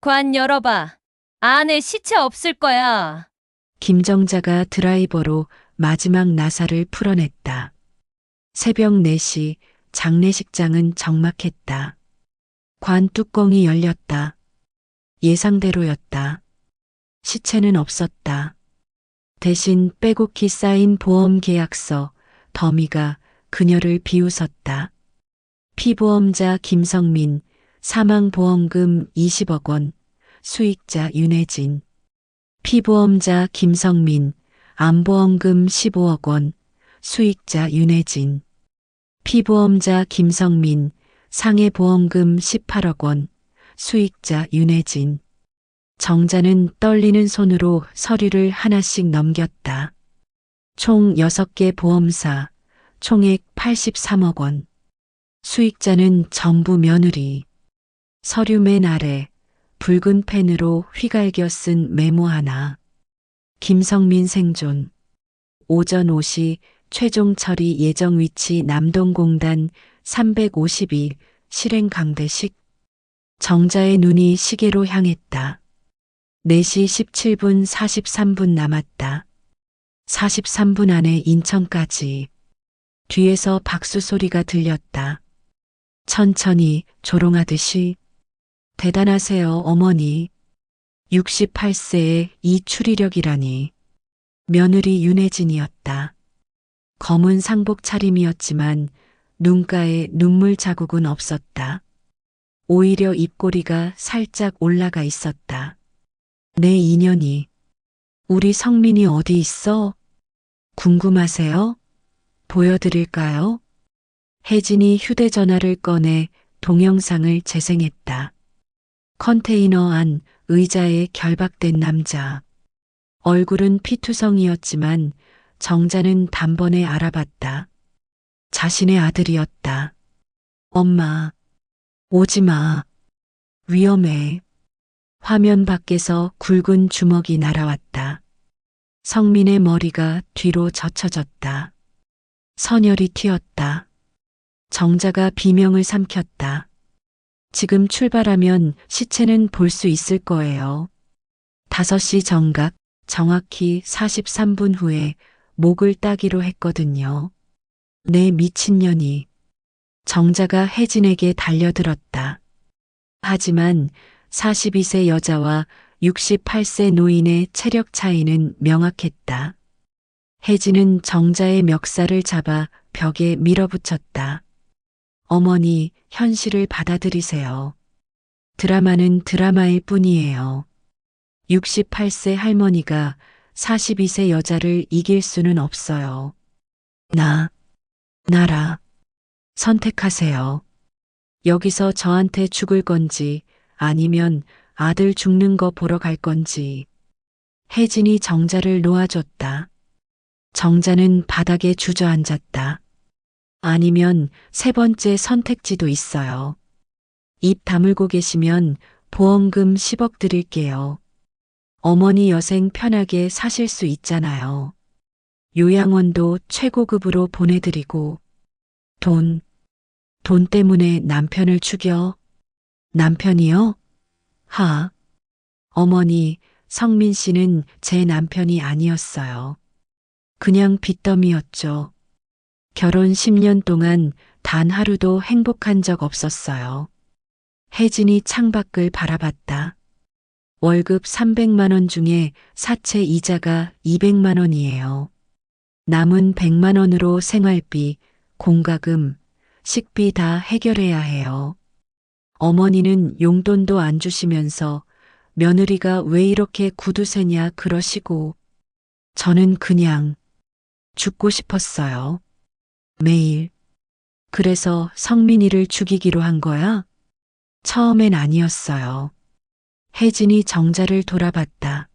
관 열어봐. 안에 시체 없을 거야. 김정자가 드라이버로 마지막 나사를 풀어냈다. 새벽 4시 장례식장은 적막했다. 관 뚜껑이 열렸다. 예상대로였다. 시체는 없었다. 대신 빼곡히 쌓인 보험 계약서, 더미가 그녀를 비웃었다. 피보험자 김성민, 사망보험금 20억 원, 수익자 윤혜진. 피보험자 김성민, 암보험금 15억 원, 수익자 윤혜진. 피보험자 김성민, 상해보험금 18억 원, 수익자 윤혜진. 정자는 떨리는 손으로 서류를 하나씩 넘겼다. 총 6개 보험사, 총액 83억 원. 수익자는 전부 며느리. 서류 맨 아래 붉은 펜으로 휘갈겨 쓴 메모 하나. 김성민 생존. 오전 5시 최종 처리 예정 위치 남동공단 352 실행 강대식. 정자의 눈이 시계로 향했다. 4시 17분 43분 남았다. 43분 안에 인천까지. 뒤에서 박수 소리가 들렸다. 천천히 조롱하듯이. 대단하세요, 어머니. 68세에 이 추리력이라니. 며느리 윤혜진이었다. 검은 상복 차림이었지만 눈가에 눈물 자국은 없었다. 오히려 입꼬리가 살짝 올라가 있었다. 내 인연이. 우리 성민이 어디 있어? 궁금하세요? 보여드릴까요? 혜진이 휴대전화를 꺼내 동영상을 재생했다. 컨테이너 안 의자에 결박된 남자. 얼굴은 피투성이었지만 정자는 단번에 알아봤다. 자신의 아들이었다. 엄마, 오지 마. 위험해. 화면 밖에서 굵은 주먹이 날아왔다. 성민의 머리가 뒤로 젖혀졌다. 선혈이 튀었다. 정자가 비명을 삼켰다. 지금 출발하면 시체는 볼 수 있을 거예요. 5시 정각, 정확히 43분 후에 목을 따기로 했거든요. 내 미친년이. 정자가 혜진에게 달려들었다. 하지만 42세 여자와 68세 노인의 체력 차이는 명확했다. 혜진은 정자의 멱살을 잡아 벽에 밀어붙였다. 어머니, 현실을 받아들이세요. 드라마는 드라마일 뿐이에요. 68세 할머니가 42세 여자를 이길 수는 없어요. 나라. 선택하세요. 여기서 저한테 죽을 건지 아니면 아들 죽는 거 보러 갈 건지. 혜진이 정자를 놓아줬다. 정자는 바닥에 주저앉았다. 아니면 3번째 선택지도 있어요. 입 다물고 계시면 보험금 10억 드릴게요. 어머니 여생 편하게 사실 수 있잖아요. 요양원도 최고급으로 보내드리고. 돈 때문에 남편을 죽여? 남편이요? 어머니, 성민 씨는 제 남편이 아니었어요. 그냥 빚더미였죠. 결혼 10년 동안 단 하루도 행복한 적 없었어요. 혜진이 창밖을 바라봤다. 월급 300만 원 중에 사채 이자가 200만 원이에요. 남은 100만 원으로 생활비, 공과금, 식비 다 해결해야 해요. 어머니는 용돈도 안 주시면서 며느리가 왜 이렇게 구두쇠냐 그러시고, 저는 그냥 죽고 싶었어요. 매일. 그래서 성민이를 죽이기로 한 거야? 처음엔 아니었어요. 혜진이 정자를 돌아봤다.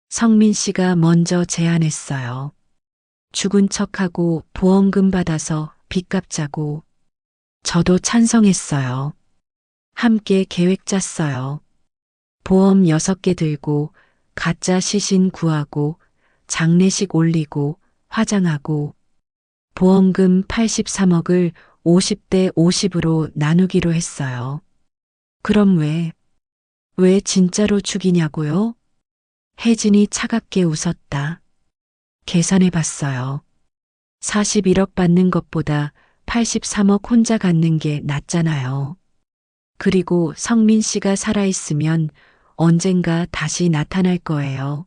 성민 씨가 먼저 제안했어요. 죽은 척하고 보험금 받아서 빚 갚자고. 저도 찬성했어요. 함께 계획 짰어요. 보험 6개 들고 가짜 시신 구하고 장례식 올리고 화장하고 보험금 83억을 50대 50으로 나누기로 했어요. 그럼 왜 진짜로 죽이냐고요? 혜진이 차갑게 웃었다. 계산해 봤어요. 41억 받는 것보다 83억 혼자 갖는 게 낫잖아요. 그리고 성민 씨가 살아있으면 언젠가 다시 나타날 거예요.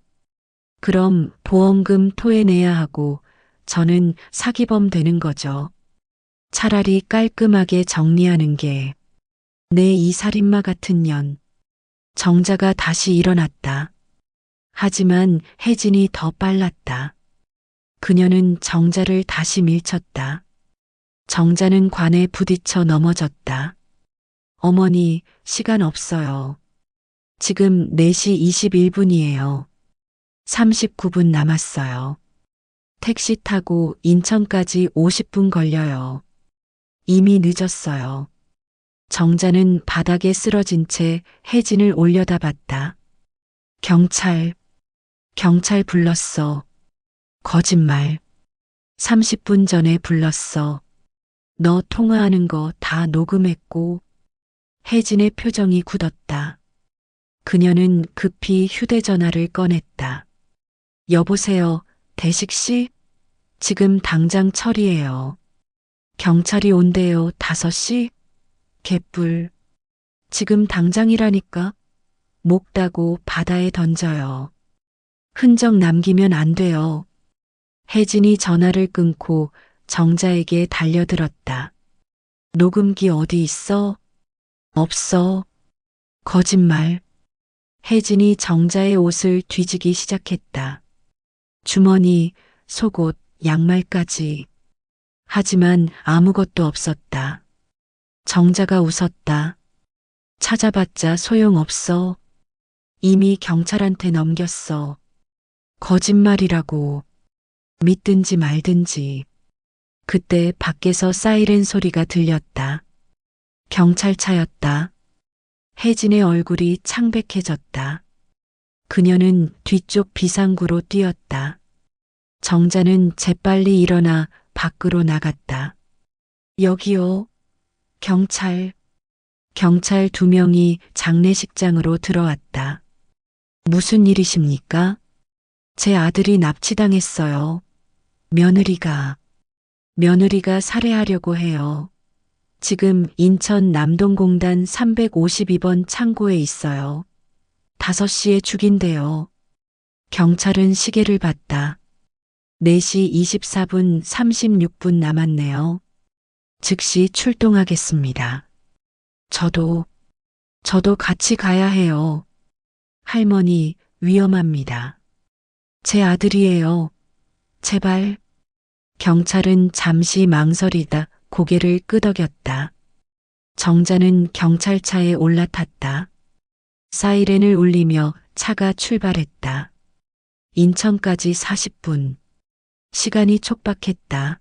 그럼 보험금 토해내야 하고 저는 사기범 되는 거죠. 차라리 깔끔하게 정리하는 게 내 이 살인마 같은 년. 정자가 다시 일어났다. 하지만 혜진이 더 빨랐다. 그녀는 정자를 다시 밀쳤다. 정자는 관에 부딪혀 넘어졌다. 어머니, 시간 없어요. 지금 4시 21분이에요. 39분 남았어요. 택시 타고 인천까지 50분 걸려요. 이미 늦었어요. 정자는 바닥에 쓰러진 채 혜진을 올려다봤다. 경찰 불렀어. 거짓말. 30분 전에 불렀어. 너 통화하는 거 다 녹음했고. 혜진의 표정이 굳었다. 그녀는 급히 휴대전화를 꺼냈다. 여보세요, 대식 씨? 지금 당장 처리해요. 경찰이 온대요, 5시? 개뿔. 지금 당장이라니까. 목 따고 바다에 던져요. 흔적 남기면 안 돼요. 혜진이 전화를 끊고 정자에게 달려들었다. 녹음기 어디 있어? 없어. 거짓말. 혜진이 정자의 옷을 뒤지기 시작했다. 주머니, 속옷, 양말까지. 하지만 아무것도 없었다. 정자가 웃었다. 찾아봤자 소용없어. 이미 경찰한테 넘겼어. 거짓말이라고. 믿든지 말든지. 그때 밖에서 사이렌 소리가 들렸다. 경찰차였다. 혜진의 얼굴이 창백해졌다. 그녀는 뒤쪽 비상구로 뛰었다. 정자는 재빨리 일어나 밖으로 나갔다. 여기요. 경찰 2명이 장례식장으로 들어왔다. 무슨 일이십니까? 제 아들이 납치당했어요. 며느리가 살해하려고 해요. 지금 인천 남동공단 352번 창고에 있어요. 5시에 죽인대요. 경찰은 시계를 봤다. 4시 24분 36분 남았네요. 즉시 출동하겠습니다. 저도 같이 가야 해요. 할머니, 위험합니다. 제 아들이에요. 제발. 경찰은 잠시 망설이다 고개를 끄덕였다. 정자는 경찰차에 올라탔다. 사이렌을 울리며 차가 출발했다. 인천까지 40분. 시간이 촉박했다.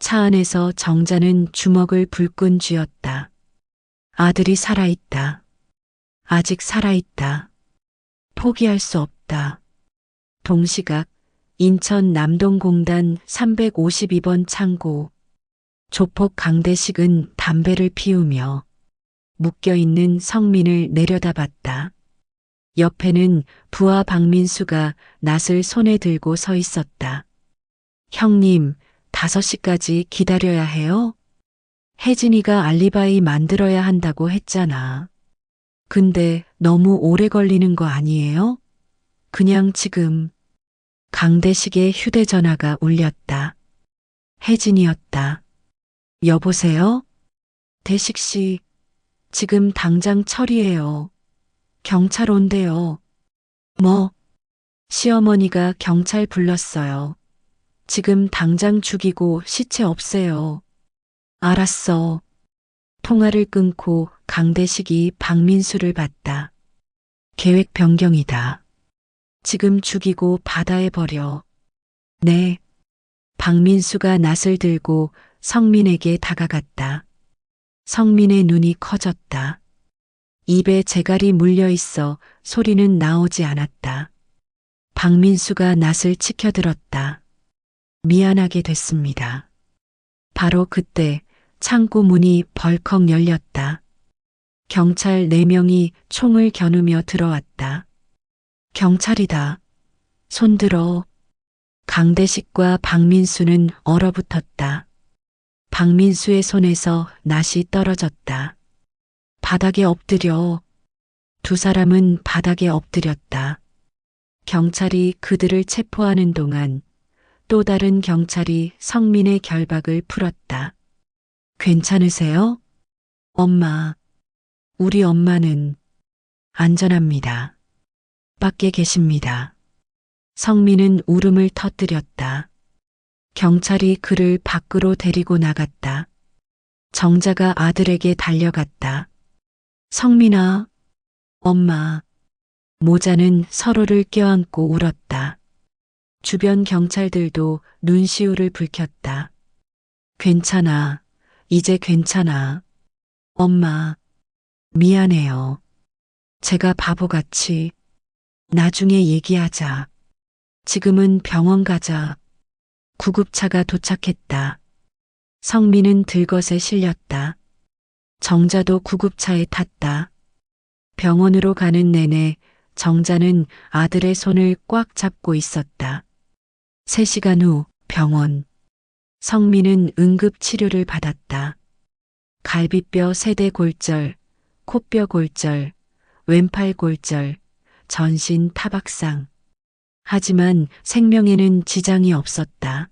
차 안에서 정자는 주먹을 불끈 쥐었다. 아들이 살아있다. 아직 살아있다. 포기할 수 없다. 동시각 인천 남동공단 352번 창고. 조폭 강대식은 담배를 피우며 묶여있는 성민을 내려다봤다. 옆에는 부하 박민수가 낫을 손에 들고 서 있었다. 형님, 5시까지 기다려야 해요? 혜진이가 알리바이 만들어야 한다고 했잖아. 근데 너무 오래 걸리는 거 아니에요? 그냥 지금. 강대식의 휴대전화가 울렸다. 혜진이었다. 여보세요? 대식 씨, 지금 당장 처리해요. 경찰 온대요. 뭐? 시어머니가 경찰 불렀어요. 지금 당장 죽이고 시체 없애요. 알았어. 통화를 끊고 강대식이 박민수를 봤다. 계획 변경이다. 지금 죽이고 바다에 버려. 네. 박민수가 낫을 들고 성민에게 다가갔다. 성민의 눈이 커졌다. 입에 재갈이 물려 있어 소리는 나오지 않았다. 박민수가 낫을 치켜들었다. 미안하게 됐습니다. 바로 그때 창고 문이 벌컥 열렸다. 경찰 4명이 총을 겨누며 들어왔다. 경찰이다. 손들어. 강대식과 박민수는 얼어붙었다. 박민수의 손에서 낫이 떨어졌다. 바닥에 엎드려. 두 사람은 바닥에 엎드렸다. 경찰이 그들을 체포하는 동안 또 다른 경찰이 성민의 결박을 풀었다. 괜찮으세요? 엄마. 우리 엄마는 안전합니다. 밖에 계십니다. 성민은 울음을 터뜨렸다. 경찰이 그를 밖으로 데리고 나갔다. 정자가 아들에게 달려갔다. 성민아, 엄마. 모자는 서로를 껴안고 울었다. 주변 경찰들도 눈시울을 붉혔다. 괜찮아. 이제 괜찮아. 엄마. 미안해요. 제가 바보같이. 나중에 얘기하자. 지금은 병원 가자. 구급차가 도착했다. 성민은 들것에 실렸다. 정자도 구급차에 탔다. 병원으로 가는 내내 정자는 아들의 손을 꽉 잡고 있었다. 3시간 후 병원. 성민은 응급치료를 받았다. 갈비뼈 세대 골절, 코뼈 골절, 왼팔 골절, 전신 타박상. 하지만 생명에는 지장이 없었다.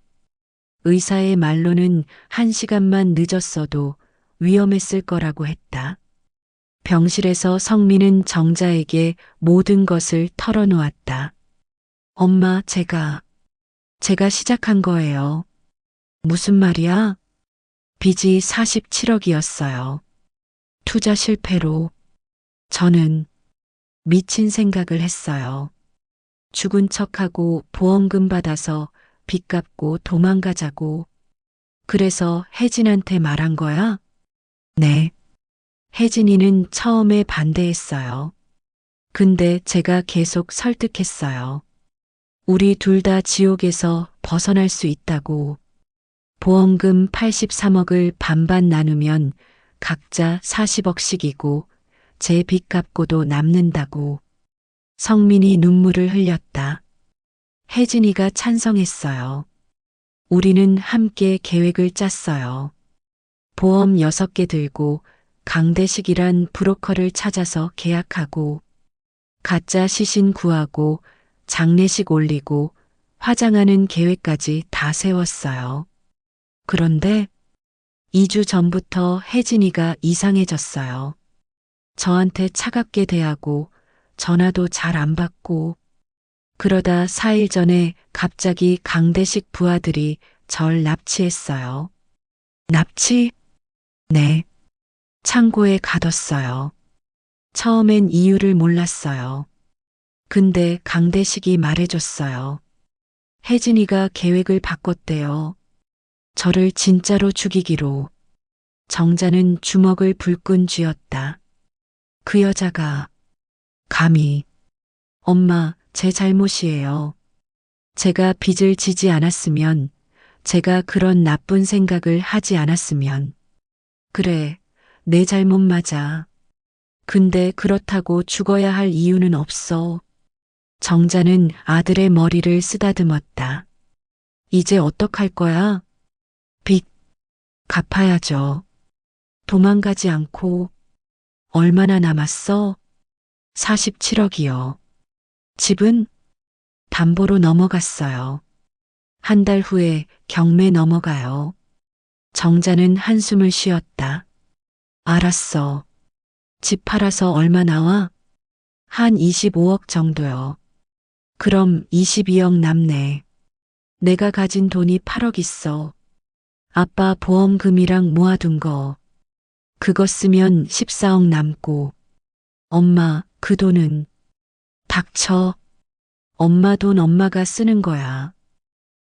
의사의 말로는 1시간만 늦었어도 위험했을 거라고 했다. 병실에서 성민은 정자에게 모든 것을 털어놓았다. 엄마, 제가 시작한 거예요. 무슨 말이야? 빚이 47억이었어요. 투자 실패로. 저는 미친 생각을 했어요. 죽은 척하고 보험금 받아서 빚 갚고 도망가자고. 그래서 혜진한테 말한 거야? 네. 혜진이는 처음에 반대했어요. 근데 제가 계속 설득했어요. 우리 둘 다 지옥에서 벗어날 수 있다고. 보험금 83억을 반반 나누면 각자 40억씩이고 제 빚 갚고도 남는다고. 성민이 눈물을 흘렸다. 혜진이가 찬성했어요. 우리는 함께 계획을 짰어요. 보험 6개 들고 강대식이란 브로커를 찾아서 계약하고 가짜 시신 구하고 장례식 올리고 화장하는 계획까지 다 세웠어요. 그런데 2주 전부터 혜진이가 이상해졌어요. 저한테 차갑게 대하고 전화도 잘 안 받고 그러다 4일 전에 갑자기 강대식 부하들이 절 납치했어요. 납치? 네. 창고에 가뒀어요. 처음엔 이유를 몰랐어요. 근데 강대식이 말해줬어요. 혜진이가 계획을 바꿨대요. 저를 진짜로 죽이기로. 정자는 주먹을 불끈 쥐었다. 그 여자가 감히. 엄마, 제 잘못이에요. 제가 빚을 지지 않았으면, 제가 그런 나쁜 생각을 하지 않았으면. 그래, 내 잘못 맞아. 근데 그렇다고 죽어야 할 이유는 없어. 정자는 아들의 머리를 쓰다듬었다. 이제 어떡할 거야? 빚 갚아야죠. 도망가지 않고. 얼마나 남았어? 47억이요. 집은 담보로 넘어갔어요. 한 달 후에 경매 넘어가요. 정자는 한숨을 쉬었다. 알았어. 집 팔아서 얼마 나와? 한 25억 정도요. 그럼 22억 남네. 내가 가진 돈이 8억 있어. 아빠 보험금이랑 모아둔 거. 그거 쓰면 14억 남고. 엄마, 그 돈은. 닥쳐. 엄마 돈 엄마가 쓰는 거야.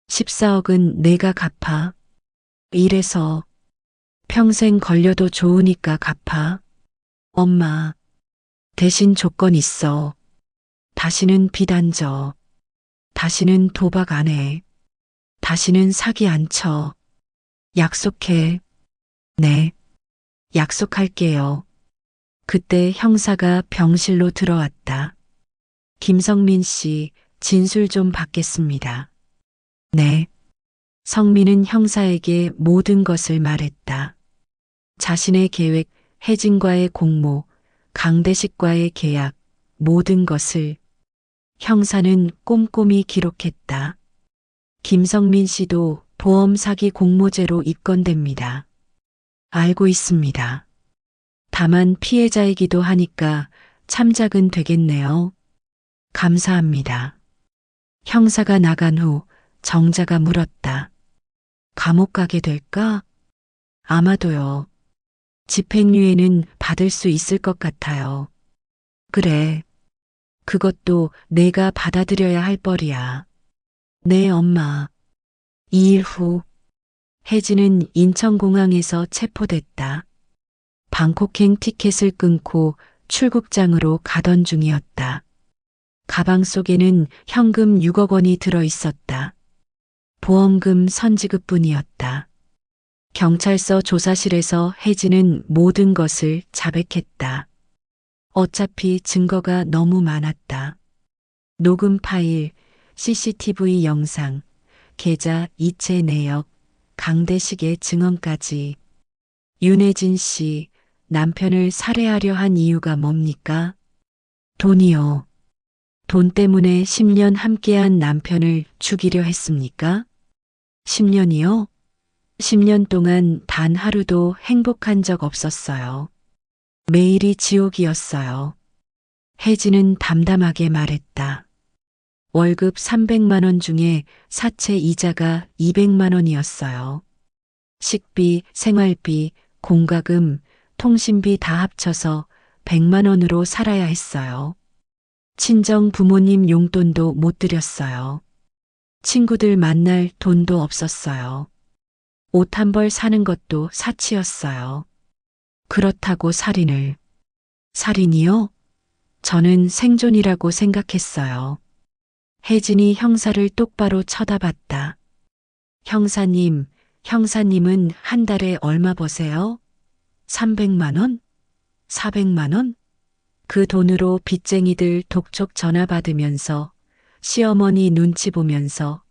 14억은 내가 갚아. 이래서 평생 걸려도 좋으니까 갚아. 엄마, 대신 조건 있어. 다시는 빚 안 져. 다시는 도박 안 해. 다시는 사기 안 쳐. 약속해. 네, 약속할게요. 그때 형사가 병실로 들어왔다. 김성민 씨, 진술 좀 받겠습니다. 네. 성민은 형사에게 모든 것을 말했다. 자신의 계획, 혜진과의 공모, 강대식과의 계약, 모든 것을 형사는 꼼꼼히 기록했다. 김성민 씨도 보험 사기 공모죄로 입건됩니다. 알고 있습니다. 다만 피해자이기도 하니까 참작은 되겠네요. 감사합니다. 형사가 나간 후 정자가 물었다. 감옥 가게 될까? 아마도요. 집행유예는 받을 수 있을 것 같아요. 그래. 그것도 내가 받아들여야 할 뻘이야. 네, 엄마. 2일 후, 혜진은 인천공항에서 체포됐다. 방콕행 티켓을 끊고 출국장으로 가던 중이었다. 가방 속에는 현금 6억 원이 들어 있었다. 보험금 선지급뿐이었다. 경찰서 조사실에서 혜진은 모든 것을 자백했다. 어차피 증거가 너무 많았다. 녹음 파일, CCTV 영상, 계좌 이체 내역, 강대식의 증언까지. 윤혜진 씨, 남편을 살해하려 한 이유가 뭡니까? 돈이요. 돈 때문에 10년 함께한 남편을 죽이려 했습니까? 10년이요? 10년 동안 단 하루도 행복한 적 없었어요. 매일이 지옥이었어요. 혜진은 담담하게 말했다. 월급 300만 원 중에 사채 이자가 200만 원이었어요. 식비, 생활비, 공과금, 통신비 다 합쳐서 100만 원으로 살아야 했어요. 친정 부모님 용돈도 못 드렸어요. 친구들 만날 돈도 없었어요. 옷 한 벌 사는 것도 사치였어요. 그렇다고 살인을. 살인이요? 저는 생존이라고 생각했어요. 혜진이 형사를 똑바로 쳐다봤다. 형사님, 형사님은 한 달에 얼마 버세요? 300만 원? 400만 원? 그 돈으로 빚쟁이들 독촉 전화 받으면서 시어머니 눈치 보면서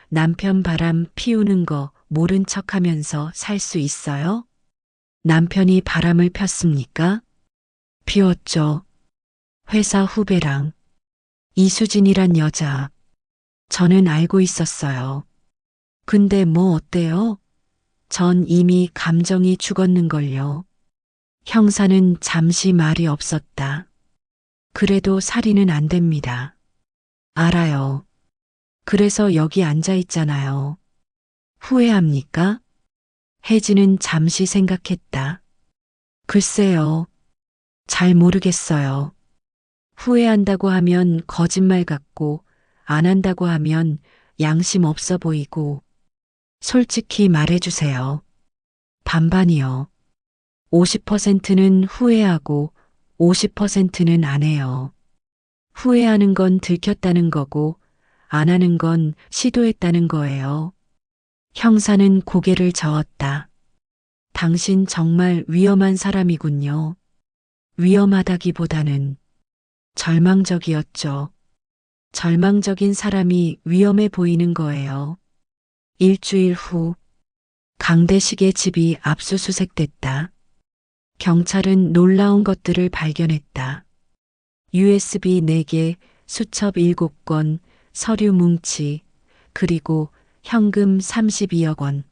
남편 바람 피우는 거 모른 척 하면서 살 수 있어요? 남편이 바람을 폈습니까? 피웠죠. 회사 후배랑. 이수진이란 여자. 저는 알고 있었어요. 근데 뭐 어때요? 전 이미 감정이 죽었는걸요. 형사는 잠시 말이 없었다. 그래도 살인은 안 됩니다. 알아요. 그래서 여기 앉아 있잖아요. 후회합니까? 혜진은 잠시 생각했다. 글쎄요. 잘 모르겠어요. 후회한다고 하면 거짓말 같고, 안 한다고 하면 양심 없어 보이고. 솔직히 말해주세요. 반반이요. 50%는 후회하고 50%는 안 해요. 후회하는 건 들켰다는 거고, 안 하는 건 시도했다는 거예요. 형사는 고개를 저었다. 당신 정말 위험한 사람이군요. 위험하다기보다는 절망적이었죠. 절망적인 사람이 위험해 보이는 거예요. 일주일 후, 강대식의 집이 압수수색됐다. 경찰은 놀라운 것들을 발견했다. USB 4개, 수첩 7건, 서류 뭉치, 그리고 현금 32억 원.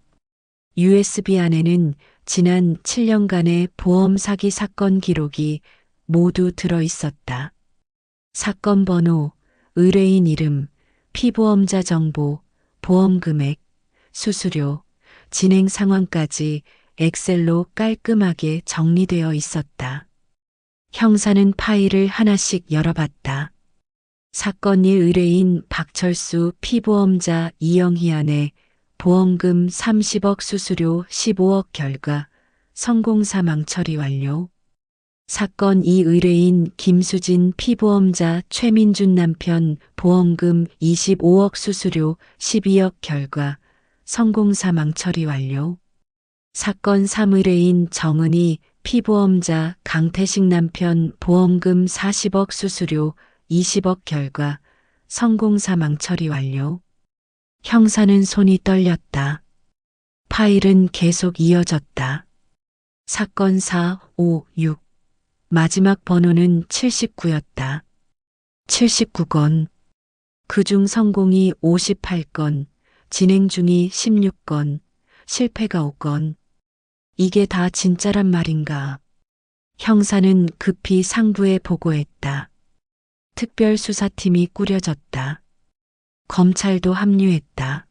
USB 안에는 지난 7년간의 보험 사기 사건 기록이 모두 들어 있었다. 사건 번호, 의뢰인 이름, 피보험자 정보, 보험 금액, 수수료, 진행 상황까지 엑셀로 깔끔하게 정리되어 있었다. 형사는 파일을 하나씩 열어봤다. 사건 일 의뢰인 박철수 피보험자 이영희 안에 보험금 30억 수수료 15억 결과 성공 사망 처리 완료. 사건 2 의뢰인 김수진 피보험자 최민준 남편 보험금 25억 수수료 12억 결과 성공 사망 처리 완료. 사건 3 의뢰인 정은희 피보험자 강태식 남편 보험금 40억 수수료 20억 결과 성공 사망 처리 완료. 형사는 손이 떨렸다. 파일은 계속 이어졌다. 사건 4, 5, 6. 마지막 번호는 79였다. 79건. 그중 성공이 58건, 진행 중이 16건, 실패가 5건. 이게 다 진짜란 말인가? 형사는 급히 상부에 보고했다. 특별수사팀이 꾸려졌다. 검찰도 합류했다.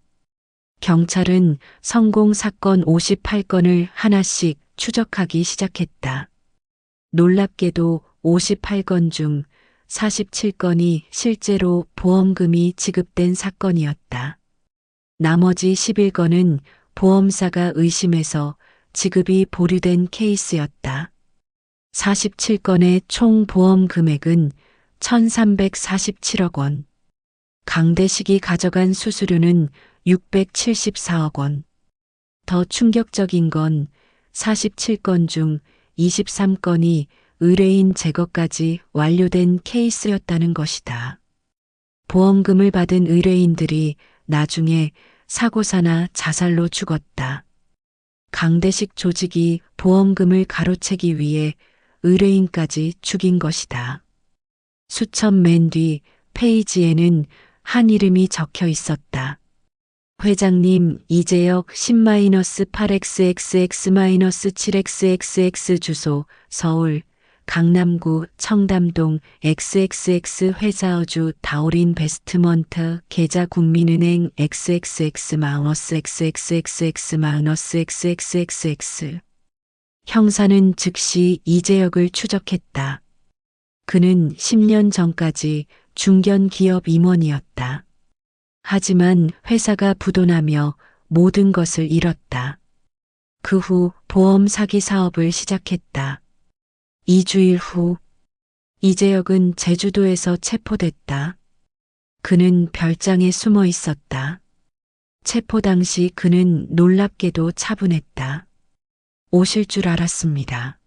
경찰은 성공 사건 58건을 하나씩 추적하기 시작했다. 놀랍게도 58건 중 47건이 실제로 보험금이 지급된 사건이었다. 나머지 11건은 보험사가 의심해서 지급이 보류된 케이스였다. 47건의 총 보험 금액은 1347억 원. 강대식이 가져간 수수료는 674억 원. 더 충격적인 건 47건 중 23건이 의뢰인 제거까지 완료된 케이스였다는 것이다. 보험금을 받은 의뢰인들이 나중에 사고사나 자살로 죽었다. 강대식 조직이 보험금을 가로채기 위해 의뢰인까지 죽인 것이다. 수천 맨 뒤 페이지에는 한 이름이 적혀 있었다. 회장님 이재혁 10-8xxx-7xxx 주소 서울 강남구 청담동 XXX 회사어주 다오린 베스트먼트 계좌 국민은행 XXX-XXXX-XXXX 형사는 즉시 이재혁을 추적했다. 그는 10년 전까지 중견기업 임원이었다. 하지만 회사가 부도나며 모든 것을 잃었다. 그 후 보험 사기 사업을 시작했다. 2주일 후 이재혁은 제주도에서 체포됐다. 그는 별장에 숨어 있었다. 체포 당시 그는 놀랍게도 차분했다. 오실 줄 알았습니다.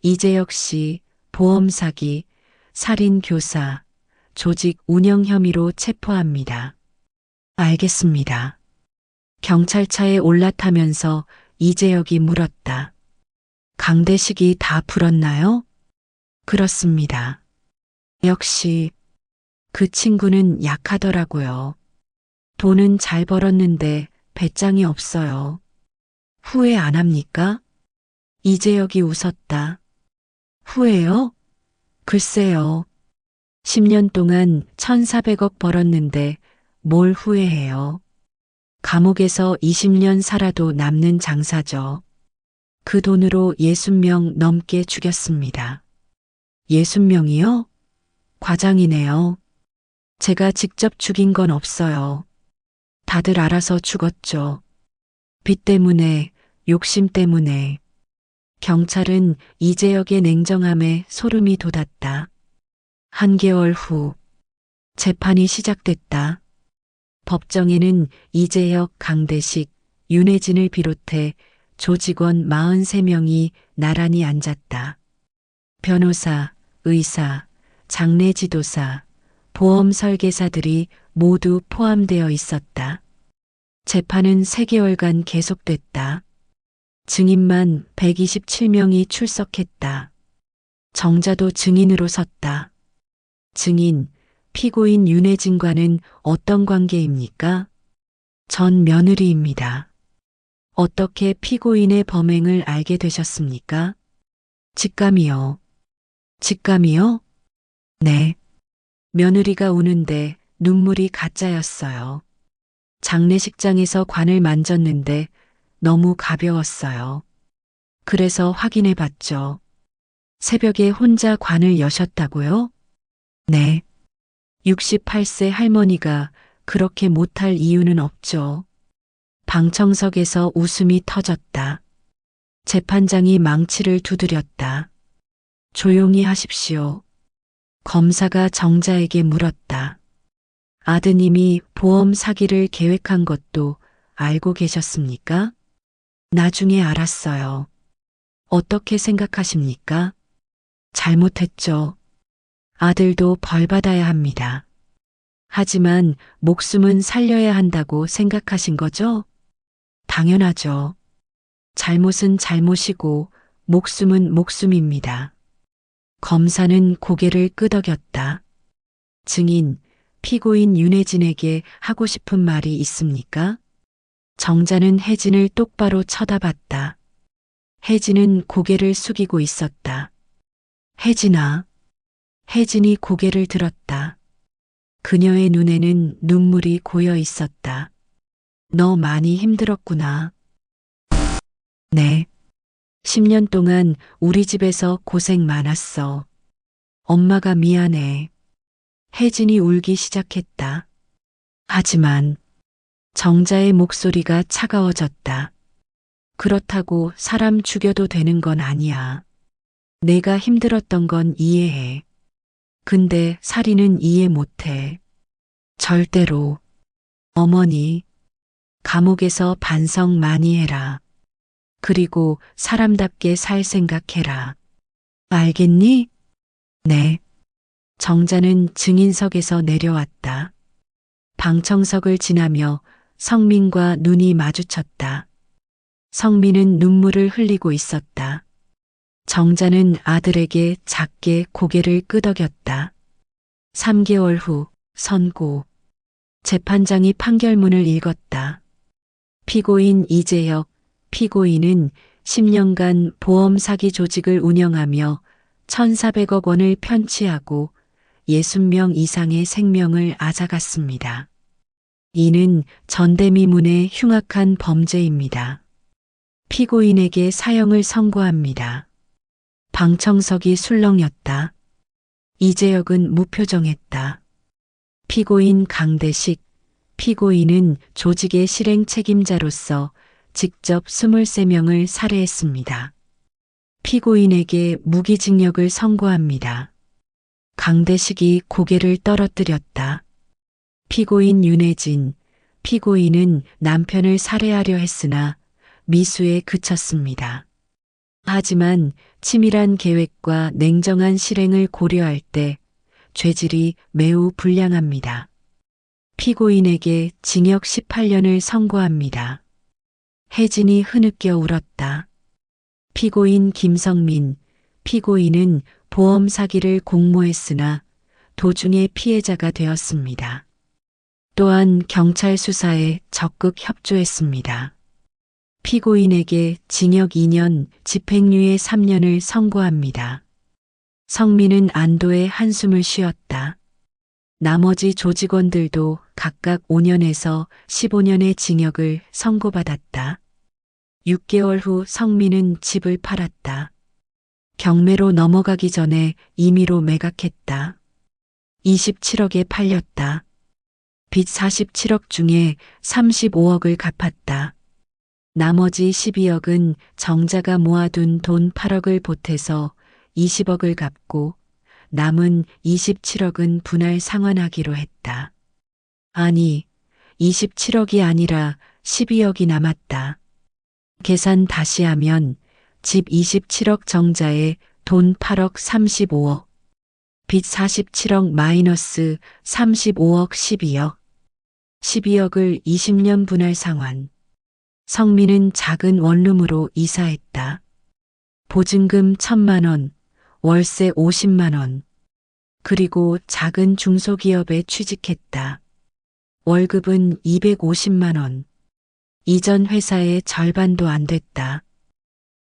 이재혁 씨 보험 사기, 살인 교사, 조직 운영 혐의로 체포합니다. 알겠습니다. 경찰차에 올라타면서 이재혁이 물었다. 강대식이 다 풀었나요? 그렇습니다. 역시 그 친구는 약하더라고요. 돈은 잘 벌었는데 배짱이 없어요. 후회 안 합니까? 이재혁이 웃었다. 후회요? 글쎄요. 10년 동안 1,400억 벌었는데 뭘 후회해요. 감옥에서 20년 살아도 남는 장사죠. 그 돈으로 60명 넘게 죽였습니다. 60명이요? 과장이네요. 제가 직접 죽인 건 없어요. 다들 알아서 죽었죠. 빚 때문에, 욕심 때문에. 경찰은 이재혁의 냉정함에 소름이 돋았다. 한개월 후, 재판이 시작됐다. 법정에는 이재혁, 강대식, 윤혜진을 비롯해 조직원 43명이 나란히 앉았다. 변호사, 의사, 장례 지도사, 보험 설계사들이 모두 포함되어 있었다. 재판은 3개월간 계속됐다. 증인만 127명이 출석했다. 정자도 증인으로 섰다. 증인, 피고인 윤혜진과는 어떤 관계입니까? 전 며느리입니다. 어떻게 피고인의 범행을 알게 되셨습니까? 직감이요. 직감이요? 네. 며느리가 우는데 눈물이 가짜였어요. 장례식장에서 관을 만졌는데 너무 가벼웠어요. 그래서 확인해 봤죠. 새벽에 혼자 관을 여셨다고요? 네. 68세 할머니가 그렇게 못할 이유는 없죠. 방청석에서 웃음이 터졌다. 재판장이 망치를 두드렸다. 조용히 하십시오. 검사가 정자에게 물었다. 아드님이 보험 사기를 계획한 것도 알고 계셨습니까? 나중에 알았어요. 어떻게 생각하십니까? 잘못했죠. 아들도 벌 받아야 합니다. 하지만 목숨은 살려야 한다고 생각하신 거죠? 당연하죠. 잘못은 잘못이고 목숨은 목숨입니다. 검사는 고개를 끄덕였다. 증인, 피고인 윤혜진에게 하고 싶은 말이 있습니까? 정자는 혜진을 똑바로 쳐다봤다. 혜진은 고개를 숙이고 있었다. 혜진아. 혜진이 고개를 들었다. 그녀의 눈에는 눈물이 고여 있었다. 너 많이 힘들었구나. 네. 10년 동안 우리 집에서 고생 많았어. 엄마가 미안해. 혜진이 울기 시작했다. 하지만 정자의 목소리가 차가워졌다. 그렇다고 사람 죽여도 되는 건 아니야. 내가 힘들었던 건 이해해. 근데 살인은 이해 못해. 절대로. 어머니, 감옥에서 반성 많이 해라. 그리고 사람답게 살 생각해라. 알겠니? 네. 정자는 증인석에서 내려왔다. 방청석을 지나며 성민과 눈이 마주쳤다. 성민은 눈물을 흘리고 있었다. 정자는 아들에게 작게 고개를 끄덕였다. 3개월 후 선고. 재판장이 판결문을 읽었다. 피고인 이재혁, 피고인은 10년간 보험 사기 조직을 운영하며 1,400억 원을 편취하고 60명 이상의 생명을 앗아갔습니다. 이는 전대미문의 흉악한 범죄입니다. 피고인에게 사형을 선고합니다. 방청석이 술렁였다. 이재혁은 무표정했다. 피고인 강대식, 피고인은 조직의 실행 책임자로서 직접 23명을 살해했습니다. 피고인에게 무기징역을 선고합니다. 강대식이 고개를 떨어뜨렸다. 피고인 윤혜진, 피고인은 남편을 살해하려 했으나 미수에 그쳤습니다. 하지만 치밀한 계획과 냉정한 실행을 고려할 때 죄질이 매우 불량합니다. 피고인에게 징역 18년을 선고합니다. 혜진이 흐느껴 울었다. 피고인 김성민, 피고인은 보험 사기를 공모했으나 도중에 피해자가 되었습니다. 또한 경찰 수사에 적극 협조했습니다. 피고인에게 징역 2년, 집행유예 3년을 선고합니다. 성민은 안도의 한숨을 쉬었다. 나머지 조직원들도 각각 5년에서 15년의 징역을 선고받았다. 6개월 후 성민은 집을 팔았다. 경매로 넘어가기 전에 임의로 매각했다. 27억에 팔렸다. 빚 47억 중에 35억을 갚았다. 나머지 12억은 정자가 모아둔 돈 8억을 보태서 20억을 갚고 남은 27억은 분할 상환하기로 했다. 아니, 27억이 아니라 12억이 남았다. 계산 다시 하면 집 27억 정자에 돈 8억 35억, 빚 47억 마이너스 35억 12억, 12억을 20년 분할 상환. 성민은 작은 원룸으로 이사했다. 보증금 1,000만 원, 월세 50만 원. 그리고 작은 중소기업에 취직했다. 월급은 250만 원. 이전 회사의 절반도 안 됐다.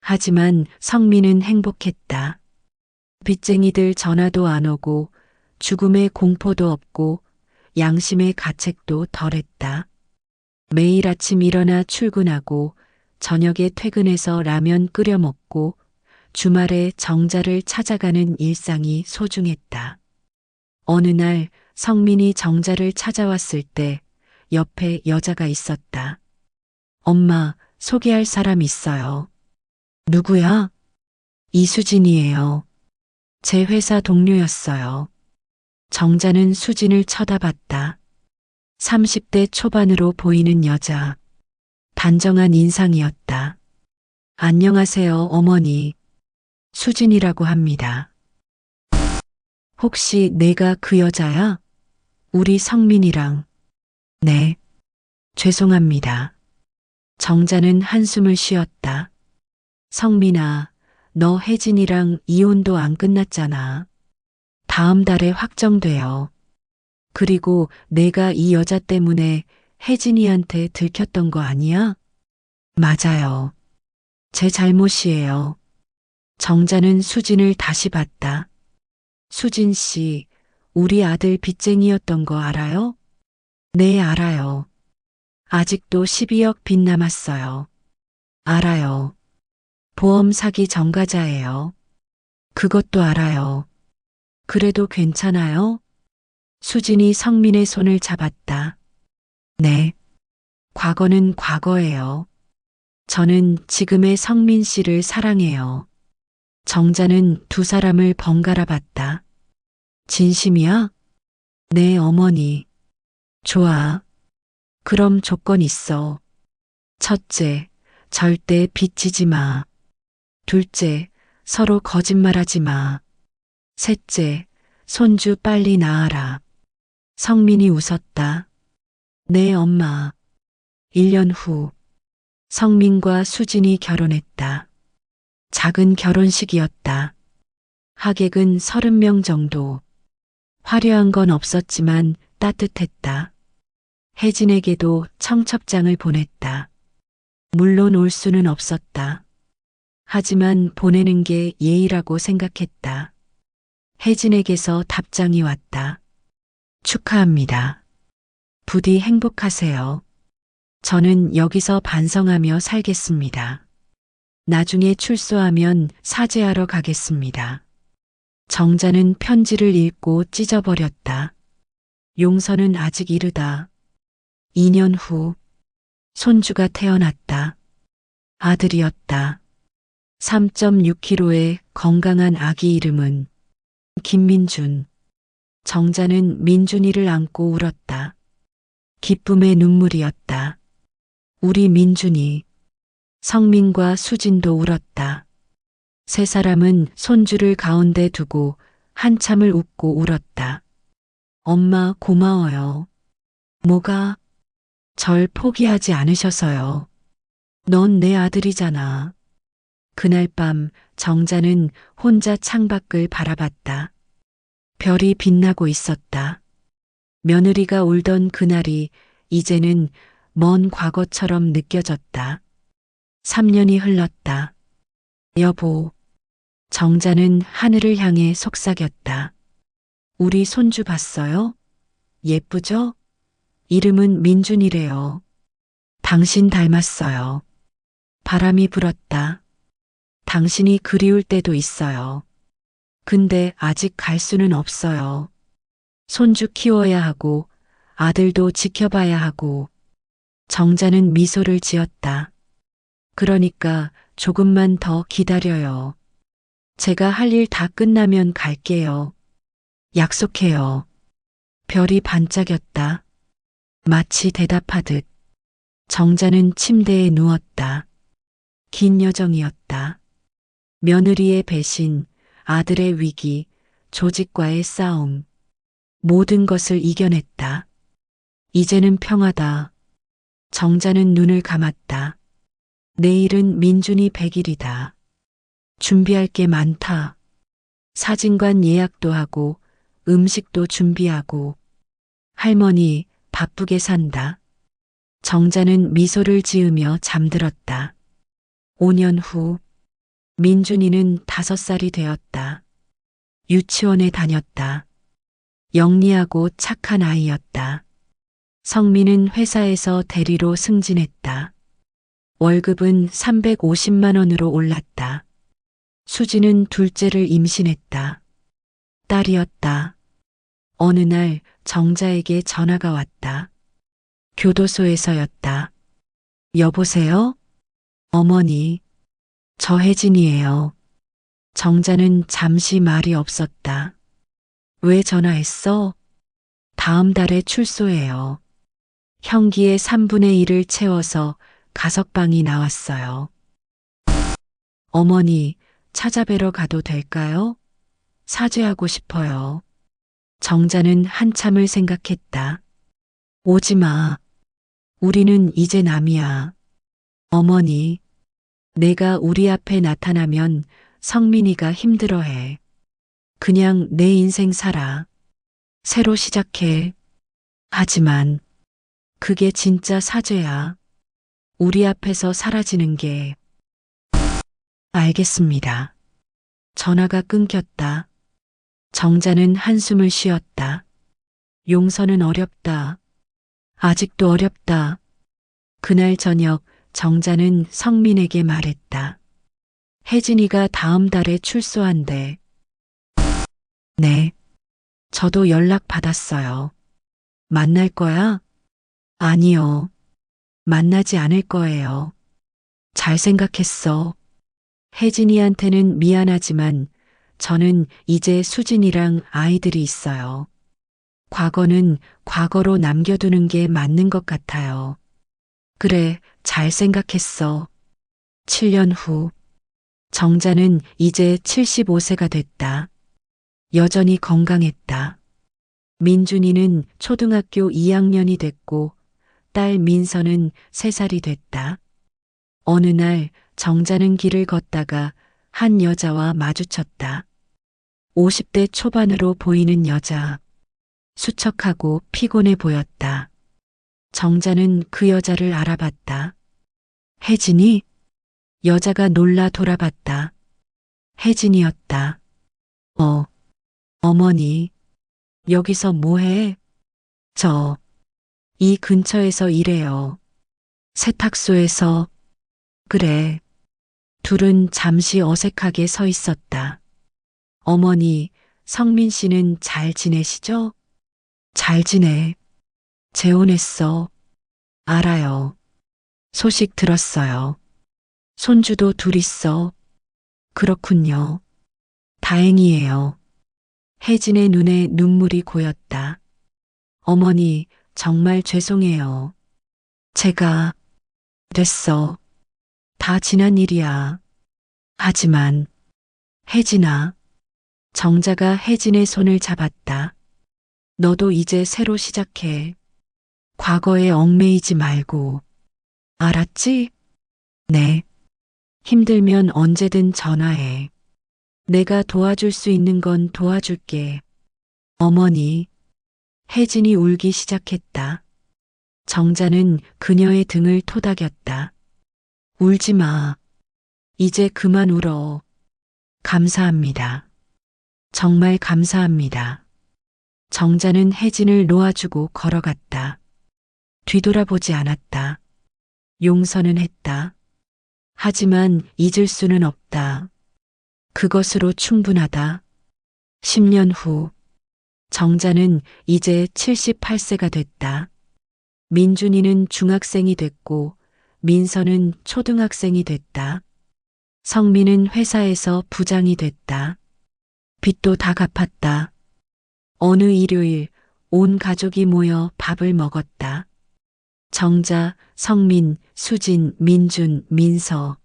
하지만 성민은 행복했다. 빚쟁이들 전화도 안 오고 죽음의 공포도 없고 양심의 가책도 덜했다. 매일 아침 일어나 출근하고 저녁에 퇴근해서 라면 끓여 먹고 주말에 정자를 찾아가는 일상이 소중했다. 어느 날 성민이 정자를 찾아왔을 때 옆에 여자가 있었다. 엄마, 소개할 사람 있어요. 누구야? 이수진이에요. 제 회사 동료였어요. 정자는 수진을 쳐다봤다. 30대 초반으로 보이는 여자. 단정한 인상이었다. 안녕하세요, 어머니. 수진이라고 합니다. 혹시 내가 그 여자야? 우리 성민이랑. 네, 죄송합니다. 정자는 한숨을 쉬었다. 성민아, 너 혜진이랑 이혼도 안 끝났잖아. 다음 달에 확정돼요. 그리고 내가 이 여자 때문에 혜진이한테 들켰던 거 아니야? 맞아요. 제 잘못이에요. 정자는 수진을 다시 봤다. 수진 씨, 우리 아들 빚쟁이였던 거 알아요? 네, 알아요. 아직도 12억 빚 남았어요. 알아요. 보험 사기 전과자예요. 그것도 알아요. 그래도 괜찮아요? 수진이 성민의 손을 잡았다. 네. 과거는 과거예요. 저는 지금의 성민 씨를 사랑해요. 정자는 두 사람을 번갈아 봤다. 진심이야? 네, 어머니. 좋아. 그럼 조건 있어. 첫째, 절대 빚지지 마. 둘째, 서로 거짓말하지 마. 셋째, 손주 빨리 낳아라. 성민이 웃었다. 네, 엄마. 1년 후, 성민과 수진이 결혼했다. 작은 결혼식이었다. 하객은 30명 정도. 화려한 건 없었지만 따뜻했다. 혜진에게도 청첩장을 보냈다. 물론 올 수는 없었다. 하지만 보내는 게 예의라고 생각했다. 혜진에게서 답장이 왔다. 축하합니다. 부디 행복하세요. 저는 여기서 반성하며 살겠습니다. 나중에 출소하면 사죄하러 가겠습니다. 정자는 편지를 읽고 찢어버렸다. 용서는 아직 이르다. 2년 후, 손주가 태어났다. 아들이었다. 3.6kg의 건강한 아기 이름은 김민준. 정자는 민준이를 안고 울었다. 기쁨의 눈물이었다. 우리 민준이. 성민과 수진도 울었다. 세 사람은 손주를 가운데 두고 한참을 웃고 울었다. 엄마 고마워요. 뭐가? 절 포기하지 않으셔서요. 넌 내 아들이잖아. 그날 밤 정자는 혼자 창밖을 바라봤다. 별이 빛나고 있었다. 며느리가 울던 그날이 이제는 먼 과거처럼 느껴졌다. 3년이 흘렀다. 여보. 정자는 하늘을 향해 속삭였다. 우리 손주 봤어요? 예쁘죠? 이름은 민준이래요. 당신 닮았어요. 바람이 불었다. 당신이 그리울 때도 있어요. 근데 아직 갈 수는 없어요. 손주 키워야 하고 아들도 지켜봐야 하고. 정자는 미소를 지었다. 그러니까 조금만 더 기다려요. 제가 할 일 다 끝나면 갈게요. 약속해요. 별이 반짝였다. 마치 대답하듯. 정자는 침대에 누웠다. 긴 여정이었다. 며느리의 배신, 아들의 위기, 조직과의 싸움. 모든 것을 이겨냈다. 이제는 평화다. 정자는 눈을 감았다. 내일은 민준이 100일이다. 준비할 게 많다. 사진관 예약도 하고 음식도 준비하고. 할머니 바쁘게 산다. 정자는 미소를 지으며 잠들었다. 5년 후 민준이는 5살이 되었다. 유치원에 다녔다. 영리하고 착한 아이였다. 성민은 회사에서 대리로 승진했다. 월급은 350만 원으로 올랐다. 수지는 둘째를 임신했다. 딸이었다. 어느 날 정자에게 전화가 왔다. 교도소에서였다. 여보세요? 어머니, 저 혜진이에요. 정자는 잠시 말이 없었다. 왜 전화했어? 다음 달에 출소해요. 형기의 3분의 1을 채워서 가석방이 나왔어요. 어머니, 찾아뵈러 가도 될까요? 사죄하고 싶어요. 정자는 한참을 생각했다. 오지 마. 우리는 이제 남이야. 어머니, 내가 우리 앞에 나타나면 성민이가 힘들어해. 그냥 내 인생 살아. 새로 시작해. 하지만 그게 진짜 사죄야. 우리 앞에서 사라지는 게. 알겠습니다. 전화가 끊겼다. 정자는 한숨을 쉬었다. 용서는 어렵다. 아직도 어렵다. 그날 저녁 정자는 성민에게 말했다. 혜진이가 다음 달에 출소한대. 네. 저도 연락 받았어요. 만날 거야? 아니요. 만나지 않을 거예요. 잘 생각했어. 혜진이한테는 미안하지만 저는 이제 수진이랑 아이들이 있어요. 과거는 과거로 남겨두는 게 맞는 것 같아요. 그래, 잘 생각했어. 7년 후, 정자는 이제 75세가 됐다. 여전히 건강했다. 민준이는 초등학교 2학년이 됐고, 딸 민서는 3살이 됐다. 어느 날 정자는 길을 걷다가 한 여자와 마주쳤다. 50대 초반으로 보이는 여자. 수척하고 피곤해 보였다. 정자는 그 여자를 알아봤다. 혜진이? 여자가 놀라 돌아봤다. 혜진이었다. 어머니, 여기서 뭐해? 이 근처에서 일해요. 세탁소에서. 그래. 둘은 잠시 어색하게 서 있었다. 어머니, 성민 씨는 잘 지내시죠? 잘 지내. 재혼했어. 알아요. 소식 들었어요. 손주도 둘 있어. 그렇군요. 다행이에요. 혜진의 눈에 눈물이 고였다. 어머니, 정말 죄송해요. 제가. 됐어. 다 지난 일이야. 하지만, 혜진아. 정자가 혜진의 손을 잡았다. 너도 이제 새로 시작해. 과거에 얽매이지 말고. 알았지? 네. 힘들면 언제든 전화해. 내가 도와줄 수 있는 건 도와줄게. 어머니. 혜진이 울기 시작했다. 정자는 그녀의 등을 토닥였다. 울지 마. 이제 그만 울어. 감사합니다. 정말 감사합니다. 정자는 혜진을 놓아주고 걸어갔다. 뒤돌아보지 않았다. 용서는 했다. 하지만 잊을 수는 없다. 그것으로 충분하다. 10년 후, 정자는 이제 78세가 됐다. 민준이는 중학생이 됐고, 민서는 초등학생이 됐다. 성민은 회사에서 부장이 됐다. 빚도 다 갚았다. 어느 일요일 온 가족이 모여 밥을 먹었다. 정자, 성민, 수진, 민준, 민서.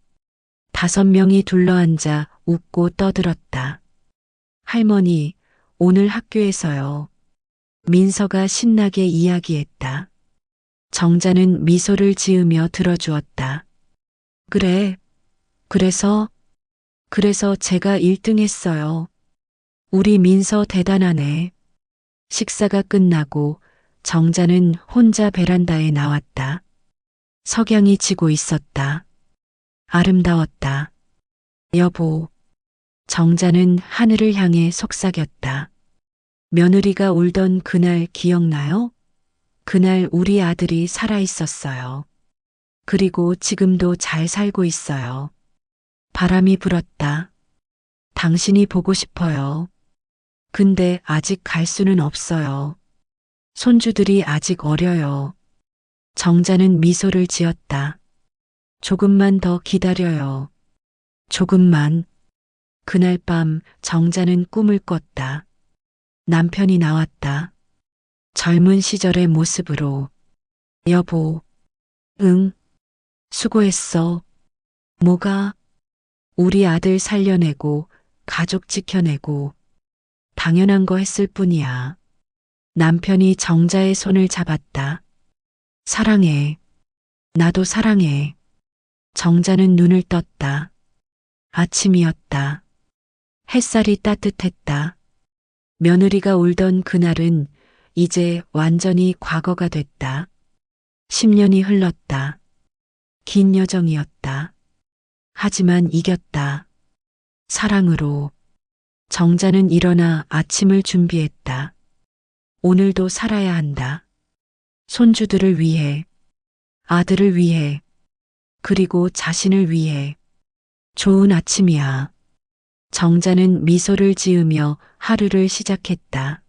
5명이 둘러앉아 웃고 떠들었다. 할머니, 오늘 학교에서요. 민서가 신나게 이야기했다. 정자는 미소를 지으며 들어주었다. 그래. 그래서 제가 1등 했어요. 우리 민서 대단하네. 식사가 끝나고 정자는 혼자 베란다에 나왔다. 석양이 지고 있었다. 아름다웠다. 여보. 정자는 하늘을 향해 속삭였다. 며느리가 울던 그날 기억나요? 그날 우리 아들이 살아 있었어요. 그리고 지금도 잘 살고 있어요. 바람이 불었다. 당신이 보고 싶어요. 근데 아직 갈 수는 없어요. 손주들이 아직 어려요. 정자는 미소를 지었다. 조금만 더 기다려요. 조금만. 그날 밤 정자는 꿈을 꿨다. 남편이 나왔다. 젊은 시절의 모습으로. 여보. 응. 수고했어. 뭐가? 우리 아들 살려내고 가족 지켜내고 당연한 거 했을 뿐이야. 남편이 정자의 손을 잡았다. 사랑해. 나도 사랑해. 정자는 눈을 떴다. 아침이었다. 햇살이 따뜻했다. 며느리가 울던 그날은 이제 완전히 과거가 됐다. 10년이 흘렀다. 긴 여정이었다. 하지만 이겼다. 사랑으로. 정자는 일어나 아침을 준비했다. 오늘도 살아야 한다. 손주들을 위해, 아들을 위해, 그리고 자신을 위해. 좋은 아침이야. 정자는 미소를 지으며 하루를 시작했다.